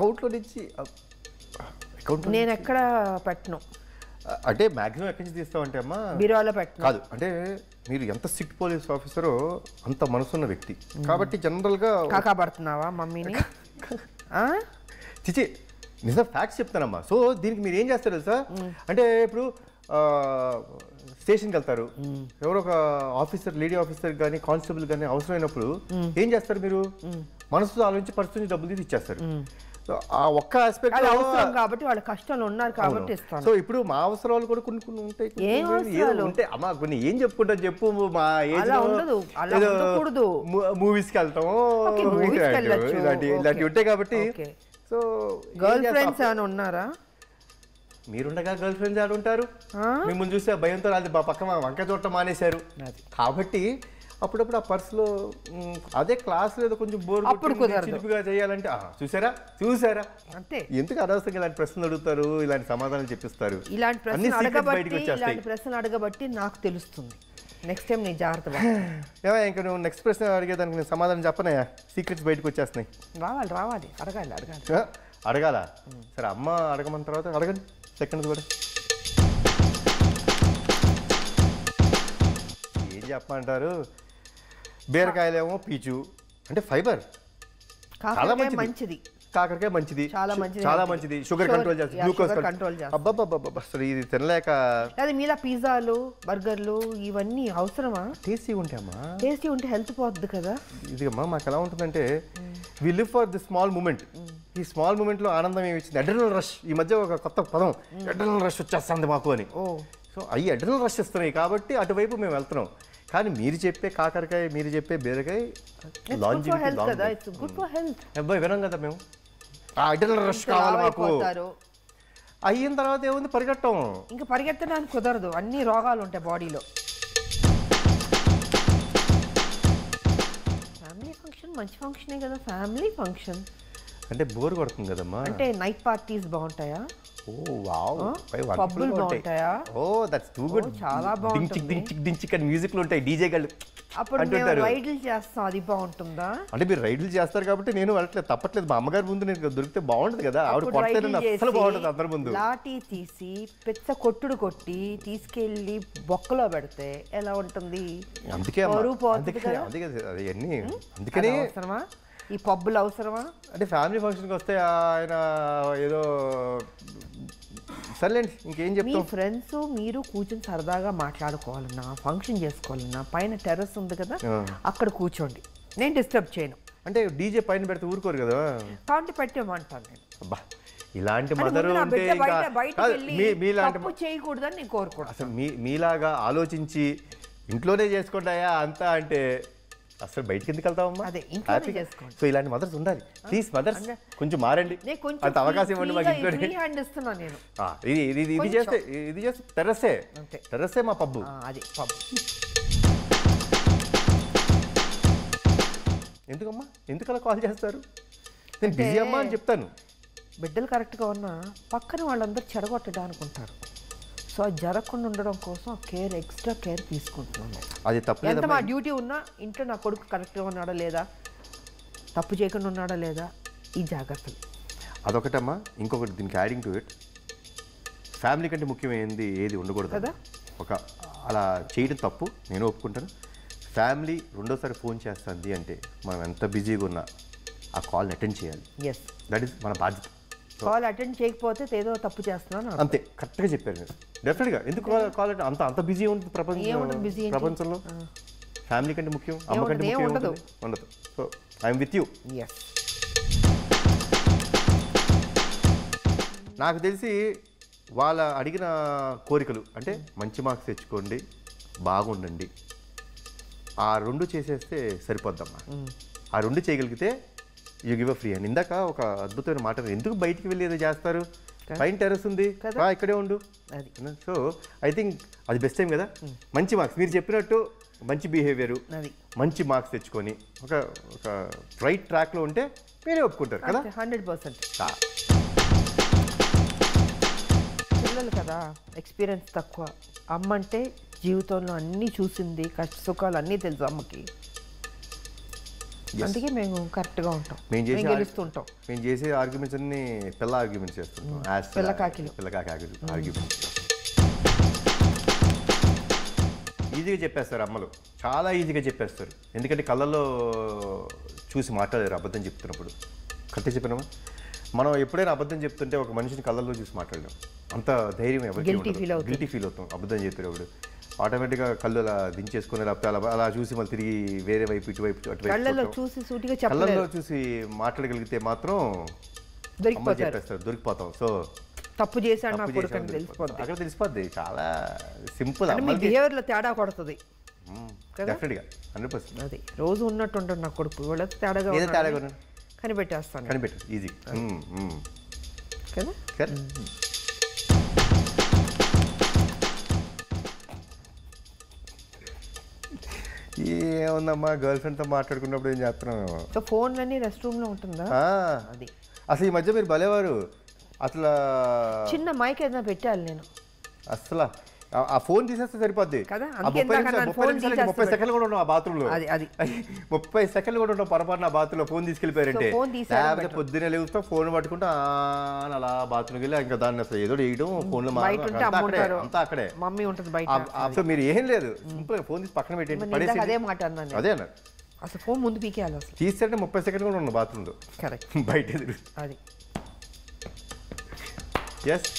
అకౌంట్లో నుంచి అకౌంట్ నేను ఎక్కడ పెట్టను. అంటే మ్యాక్సిమం ఎక్కడి నుంచి తీస్తామంటే అమ్మా బీరువాలో పెట్టను. కాదు, అంటే మీరు ఎంత స్ట్రిక్ట్ పోలీస్ ఆఫీసరో అంత మనసున్న వ్యక్తి కాబట్టి జనరల్గా కాకా పడుతున్నావా మమ్మీని? చిచి నిజం ఫ్యాక్ట్స్ చెప్తానమ్మా. సో దీనికి మీరు ఏం చేస్తారు తెలుసా, అంటే ఇప్పుడు స్టేషన్కి వెళ్తారు, ఎవరో ఒక ఆఫీసర్, లేడీ ఆఫీసర్ కానీ కానిస్టేబుల్ కానీ అవసరమైనప్పుడు ఏం చేస్తారు, మీరు మనసుతో ఆలోచించి పర్సు నుంచి డబ్బులు తీసి ఇచ్చేస్తారు. ఆ ఒక్క ఆస్పెక్ట్ కాబట్టి వాళ్ళ కష్టంలో ఉన్నారు కాబట్టి ఇస్తాను. సో ఇప్పుడు మా అవసరాలు కూడా కొన్ని కొన్ని ఉంటాయి అమ్మా, కొన్ని ఏం చెప్పుకుంటాం చెప్పు, మా ఏజ్ మూవీస్కి వెళ్తాం ఇలాంటివి ఉంటాయి కాబట్టి. సో గర్ల్ ఫ్రెండ్స్ ఏమైనా ఉన్నారా? మీరుండగా గర్ల్ ఫ్రెండ్స్ ఆడు ఉంటారు, మిమ్మల్ని చూస్తే భయంతో అది పక్క వంక చూడటం మానేశారు కాబట్టి అప్పుడప్పుడు ఆ పర్సులో అదే క్లాస్ ఏదో కొంచెం బోర్ చిలిపిగా చేయాలంటే చూసారా అంతే. ఎందుకు అనవసరంగా ఇలాంటి ప్రశ్నలు అడుగుతారు, ఇలాంటి సమాధానం చెప్పిస్తారు. ఇలాంటి ప్రశ్నలు అడగబట్టి నాకు తెలుస్తుంది. నెక్స్ట్ టైం నేను జాగ్రత్త. ఇంకా నువ్వు నెక్స్ట్ ప్రశ్న అడిగేదానికి నేను సమాధానం చెప్పనయా, సీక్రెట్స్ బయటకు వచ్చేస్తున్నాయి. రావాలి అడగాల. సరే అమ్మ అడగమన్న తర్వాత అడగండి, సెకండ్ కూడా ఏం చెప్పమంటారు. బీరకాయలేమో పీచు అంటే ఫైబర్, చాలా మంచిది. కాకరకాయ మంచిది, చాలా మంచిది, షుగర్ కంట్రోల్ చేస్తుంది, గ్లూకోజ్ కంట్రోల్ చేస్తుంది. అబ్బబ్బబ్బబ్బ అసలు ఇది తినలేక. అదే మీలా పిజ్జాలు, బర్గర్లు ఇవన్నీ అవసరమా? టేస్టీ ఉంటాయమ్మా, టేస్టీ ఉంటే హెల్త్ పోద్ది కదా. ఇది అమ్మా మాకు ఎలా ఉంటుందంటే we live for the small moment. ఈ స్మాల్ మూమెంట్లో ఆనందం ఏమి ఇచ్చింది, అడ్రినల్ రష్. ఈ మధ్య ఒక కొత్త పదం అడ్రినల్ రష్ వచ్చేస్తుంది మాకు అని. సో అవి అడ్రినల్ రష్ ఇస్తున్నాయి కాబట్టి అటువైపు మేము వెళ్తున్నాం. కానీ మీరు చెప్పే కాకరకాయ, మీరు చెప్పే బీరకాయ అబ్బాయి వినం కదా మేము. ఆ అడ్రినల్ రష్ కావాలి మాకు. అయిన తర్వాత ఏముంది, పరిగెట్టం. ఇంకా పరిగెత్తడానికి కుదరదు, అన్ని రోగాలు ఉంటాయి బాడీలో. ఫ్యామిలీ ఫంక్షన్ మంచి ఫంక్షనే కదా. ఫ్యామిలీ ఫంక్షన్ అంటే బోర్ కొడుతుంది కదమ్మా. అంటే నైట్ పార్టీస్ బాగుంటాయా? పబ్బులు బాగుంటాయా? That's too good. చాలా బాగుంటుంది. డించిక్ అని మ్యూజిక్లు ఉంటాయి, డీజే గళ్ళు. అప్పుడు మేము రైడ్లు చేస్తాం, అది బాగుంటుందా? అంటే మీరు రైడ్లు చేస్తారు కాబట్టి నేను వెళ్ళట్లేదు, తప్పట్లేదు. మా అమ్మగారి ముందు నేను దొరికితే బాగుంటుంది కదా, ఆవిడ కొడితే అసలు బాగుంటుంది అందరి ముందు. లాఠీ తీసి పెద్ద కొట్టుడు కొట్టి తీసుకెళ్లి బొక్కలో పెడితే ఎలా ఉంటుంది? అందుకే అందుకనే అవసరమా ఈ పబ్బులు, అవసరమా? అంటే ఫ్యామిలీ ఫంక్షన్కి వస్తే ఆయన ఏదో సర్లేండి, ఇంకేం చెప్తాం. మీ ఫ్రెండ్స్ మీరు కూర్చొని సరదాగా మాట్లాడుకోవాలన్నా, ఫంక్షన్ చేసుకోవాలన్నా పైన టెర్రస్ ఉంది కదా, అక్కడ కూర్చోండి, నేను డిస్టర్బ్ చేయను. అంటే డీజే పైన పెడితే ఊరుకోరు కదా, కాబట్టి పెట్టేమంటాను నేను. అబ్బా ఇలాంటి మదరు ఉంటే చేయకూడదని నేను కోరుకోను. అసలు మీలాగా ఆలోచించి ఇంట్లోనే చేసుకుంటాయా అంతా అంటే అసలు బయటికి ఎందుకు వెళ్తామమ్మా? సో ఇలాంటి మదర్స్ ఉండాలి. ప్లీజ్ మదర్స్ కొంచెం మారండి, అంత అవకాశం ఇవ్వండి మాకు. ఇది చేస్తే టెర్రస్సే మా పబ్బు. ఎందుకమ్మా, ఎందుకు అలా కాల్ చేస్తారు? నేను బిజీ అమ్మా అని చెప్తాను. బిడ్డలు కరెక్ట్గా ఉన్నా పక్కన వాళ్ళందరూ చెడగొట్టడానికి ఉంటారు. సో అది జరగకుండా ఉండడం కోసం కేర్, ఎక్స్ట్రా కేర్ తీసుకుంటున్నాను. అది తప్పు. ఎంత మా డ్యూటీ ఉన్నా ఇంట్లో నా కొడుకు కరెక్ట్గా ఉన్నాడా లేదా, తప్పు చేయకుండా ఉన్నాడా లేదా, ఈ జాగ్రత్తలు. అదొకటమ్మా. ఇంకొకటి దీనికి యాడింగ్ టు ఇట్, ఫ్యామిలీ కంటే ముఖ్యమైనది ఏది ఉండకూడదు కదా. అలా చేయడం తప్పు, నేను ఒప్పుకుంటాను. ఫ్యామిలీ రెండోసారి ఫోన్ చేస్తుంది అంటే మనం ఎంత బిజీగా ఉన్నా ఆ కాల్ని అటెండ్ చేయాలి. దట్ ఈస్ మన బాధ్యత. కాల్ అటెండ్ చేయకపోతే ఏదో తప్పు చేస్తున్నాను అంతే. కరెక్ట్గా చెప్పారు మీరు. డెఫినెట్గా ఎందుకు కాల్ అంత బిజీ ఉంటుంది ప్రపంచంలో. ఫ్యామిలీ కంటే ముఖ్యం, అమ్మ కంటే ముఖ్యం ఉండదు. So I'm with you. నాకు తెలిసి వాళ్ళ అడిగిన కోరికలు అంటే మంచి మార్క్స్ తెచ్చుకోండి, బాగుండండి, ఆ రెండు చేసేస్తే సరిపోద్దమ్మా. ఆ రెండు చేయగలిగితే యూ గివ్ అ ఫ్రీ అని. ఇందాక ఒక అద్భుతమైన మాట, ఎందుకు బయటికి వెళ్ళి ఏదో చేస్తారు, పైన టెర్రస్ ఉంది ఇక్కడే ఉండు. సో ఐ థింక్ అది బెస్ట్ టైం కదా. మంచి మార్క్స్ మీరు చెప్పినట్టు, మంచి బిహేవియర్, మంచి మార్క్స్ తెచ్చుకొని ఒక రైట్ ట్రాక్లో ఉంటే మీరే ఒప్పుకుంటారు కదా. 100%. పిల్లలు కదా, ఎక్స్పీరియన్స్ తక్కువ. అమ్మ అంటే జీవితంలో అన్నీ చూసింది, కష్ట సుఖాలు అన్నీ తెలుసు అమ్మకి. అందుకే మేము కరెక్ట్గా ఉంటాం, మేము చేసే మేము గెలుస్తుంటాం. మేము చేసే ఆర్గ్యుమెంట్స్ అన్ని పిల్ల ఆర్గ్యుమెంట్స్ చేస్తుంటాం. పిల్లకాకి ఆర్గ్యుమెంట్స్ ఈజీగా చెప్పేస్తారు అమ్మలు, చాలా ఈజీగా చెప్పేస్తారు. ఎందుకంటే కళ్ళల్లో చూసి మాట్లాడారు అబద్ధం చెప్తున్నప్పుడు. కరెక్ట్గా చెప్పినామా? మనం ఎప్పుడైనా అబద్ధం చెప్తుంటే ఒక మనిషిని కళ్ళల్లో చూసి మాట్లాడలేం. అంత ధైర్యం ఎవరికి గిల్టీ ఫీల్ అవుతాం అబద్ధం చెప్పేటప్పుడు. ఆటోమేటిక్గా కళ్ళు అలా దించేసుకుని లేకపోతే అలా చూసి మళ్ళీ తిరిగి వేరే వైపు ఇటువైపు కళ్ళల్లో చూసి మాట్లాడగలిగితే మాత్రం చెప్పేస్తారు, దొరికిపోతాం. సో తప్పు చేశాడు నా కొడుకు అని అక్కడ తెలిసిపోద్ది. చాలా సింపుల్. బిహేవియర్లో తేడా కొడుతుంది డెఫినెట్గా 100%. అది రోజు ఉన్నట్టు ఉంటాడు నా కొడుకు, వాళ్ళ తేడాగా కనిపెట్టు ఈజీ కదా. ఏముందమ్మా, గర్ల్ ఫ్రెండ్తో మాట్లాడుకున్నప్పుడు ఏం చేస్తున్నాం? సో ఫోన్ అన్ని రెస్ట్ రూమ్లో ఉంటుందా? అది అసలు ఈ మధ్య మీరు భలేవారు. అసలు చిన్న మైక్ ఏదైనా పెట్టాలి నేను. అసలు ఆ ఫోన్ తీసేస్తే సరిపోద్ది కదా. 30 సెకండ్లు కూడా ఉన్నాం ఆ బాత్రూంలో. 30 సెకండ్లు కూడా ఉంటాం పొరపాటున ఆ బాత్రూంలో ఫోన్ తీసుకెళ్ళిపోయారంటే. లేకపోతే పొద్దున్నే లేవుతాం ఫోన్ పట్టుకుంటా అలా బాత్రూమ్కి వెళ్ళి ఇంకా దాన్ని అసలు ఏదో వేయడం ఫోన్లో అంతా అక్కడే మమ్మీ ఉంటుంది బయట. అసలు మీరు ఏం లేదు, సింపుల్ ఫోన్ తీసి పక్కన పెట్టండి. అదే మాట అన్నాను. అదే అన్నారు, అసలు ఫోన్ ముందు పీకేయాలి. అసలు తీసేస్తే 30 సెకండ్లు కూడా ఉన్నాం బాత్రూంలో. కరెక్ట్. బయట అది ఎస్.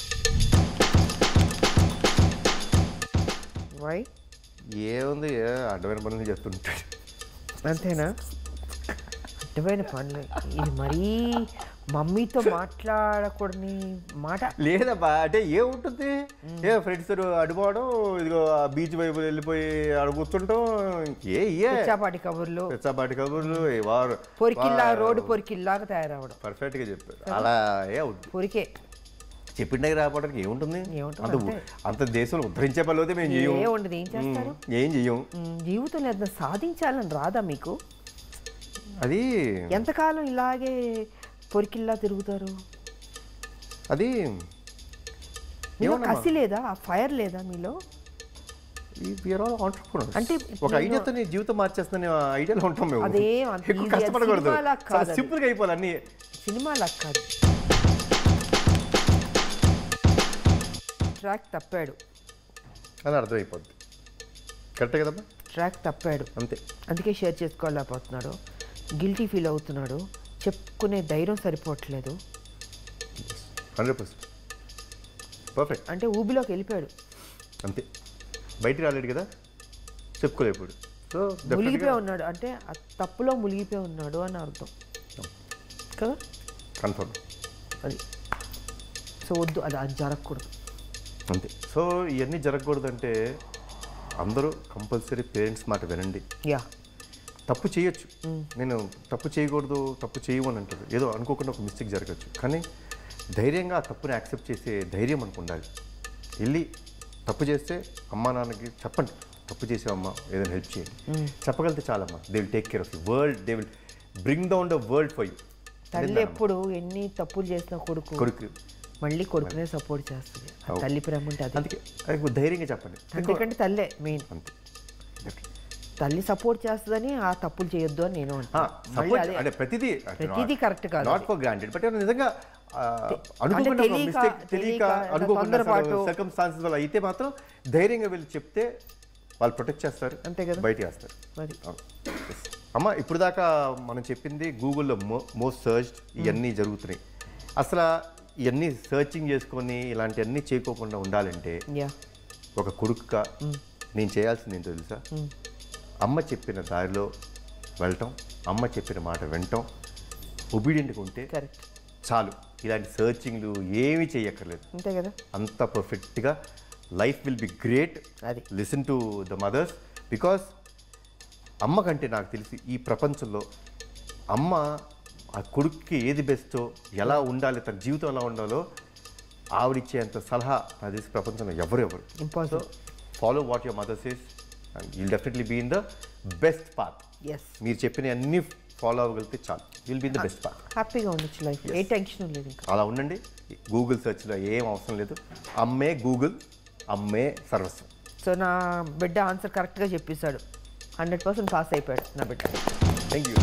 వై ఏముంది, అడ్డమైన పనులు చెప్తుంటాడు అంతేనా? అడ్డమైన పనులు ఇది మరీ మమ్మీతో మాట్లాడకూడని మాట లేదబ్బా. అంటే ఏముంటుంది, ఏ ఫ్రెండ్స్ అడుకోవడం, ఇదిగో బీచ్ వైపు వెళ్ళిపోయి అడుగుతుంటాం. పిచ్చాపాటి కబుర్లు వారు పొరికిల్లా రోడ్డు పొరికిల్లాగా తయారవడం. పర్ఫెక్ట్ గా చెప్పారు. అలా పొరికే చెప్పిన దగ్గర రావడానికి ఏముంటుంది? అంత దేశంలో ఉద్ధరించే పనులు అయితే మేము ఏం చెయ్యం. జీవితంలో ఏదైనా సాధించాలని రాదా మీకు? అది ఎంతకాలం ఇలాగే పొరికిల్లా తిరుగుతారు? అది కసి లేదా, ఆ ఫైర్ లేదా మీలో? అంటే ఒక ఐడియాతో జీవితం మార్చేస్తుందని ఐడియాలో ఉంటాం మేము. అదేం కష్టపడకూడదు, సింపుల్ గా అయిపోవాలి అన్ని. సినిమాలా కాదు. ట్రాక్ తప్పాడు అని అర్థమైపోద్ది. కరెక్టే కదమ్మా? ట్రాక్ తప్పాడు అంతే, అందుకే షేర్ చేసుకోలేకపోతున్నాడు. గిల్టీ ఫీల్ అవుతున్నాడు, చెప్పుకునే ధైర్యం సరిపోవట్లేదు. 100% పర్ఫెక్ట్. అంటే ఊబిలోకి వెళ్ళిపోయాడు అంతే, బయటికి రాలేడు కదా, చెప్పుకోలేకపోయాడు. సో మునిగిపోయి ఉన్నాడు, అంటే ఆ తప్పులో మునిగిపోయి ఉన్నాడు అని అర్థం కదా. కన్ఫర్మ్ అది. సో వద్దు, అది జరగకూడదు అంతే. సో ఇవన్నీ జరగకూడదంటే అందరూ కంపల్సరీ పేరెంట్స్ మాట వినండి. తప్పు చేయొచ్చు, నేను తప్పు చేయకూడదు, తప్పు చేయమని అంటారు. ఏదో అనుకోకుండా ఒక మిస్టేక్ జరగచ్చు, కానీ ధైర్యంగా ఆ తప్పుని యాక్సెప్ట్ చేసే ధైర్యం మనకు ఉండాలి. వెళ్ళి తప్పు చేస్తే అమ్మా నాన్నకి చెప్పండి, తప్పు చేసావమ్మా ఏదైనా హెల్ప్ చేయండి. చెప్పగలిగితే చాలమ్మా. They will take care of you. World they will bring down the world for you. తల్లి ఎప్పుడు ఎన్ని తప్పులు చేసిన కొడుకు మళ్ళీ కొడుకునే సపోర్ట్ చేస్తుంది. తల్లి ప్రేమ అంటే అది. అందుకే ధైర్యంగా చెప్పండి. ఎందుకంటే తల్లే మెయిన్. అంతే, తల్లి సపోర్ట్ చేస్తుందని ఆ తప్పులు చేయొద్దు అని నేను అంటే ప్రతిదీ కరెక్ట్ కాదు, నాట్ ఫర్ గ్రాంటెడ్. బట్ నిజంగా సర్కమ్స్టాన్సెస్ వల్ల అయితే మాత్రం ధైర్యంగా వెళ్ళి చెప్తే వాళ్ళు ప్రొటెక్ట్ చేస్తారు, అంతే కదా, బయటికి వేస్తారు. అమ్మ ఇప్పుడు దాకా మనం చెప్పింది గూగుల్లో మోస్ట్ సర్చ్డ్ ఇవన్నీ జరుగుతున్నాయి. అసలు ఇవన్నీ సర్చింగ్ చేసుకొని ఇలాంటివన్నీ చేయకోకుండా ఉండాలంటే ఒక కొడుకుగా నేను చేయాల్సింది ఏంటో తెలుసా? అమ్మ చెప్పిన దారిలో వెళ్ళటం, అమ్మ చెప్పిన మాట వినటం, ఒబీడియంట్గా ఉంటే చాలు. ఇలాంటి సర్చింగ్లు ఏమీ చేయక్కర్లేదు, అంతే కదా. అంత పర్ఫెక్ట్గా life will be great. Listen to the mothers, because అమ్మ కంటే నాకు తెలిసి ఈ ప్రపంచంలో అమ్మ ఆ కొడుక్కి ఏది బెస్టో, ఎలా ఉండాలి, తన జీవితం ఎలా ఉండాలో ఆవిడిచ్చేంత సలహా నాకు తెలిసి ప్రపంచంలో ఎవరు impossible. Follow what your mother says and you'll definitely be in the best path. మీరు చెప్పిన అన్ని ఫాలో అవ్వగలిగితే చాలు, will be in the best path. హ్యాపీగా ఉండొచ్చు లైఫ్, ఏ టెన్షన్ లేదు. అలా ఉండండి. గూగుల్ సెర్చ్లో ఏం అవసరం లేదు, అమ్మే గూగుల్, అమ్మే సర్వస్వం. సో నా బిడ్డ ఆన్సర్ కరెక్ట్గా చెప్పేశాడు, 100% పాస్ అయిపోయాడు నా బిడ్డ. Thank you.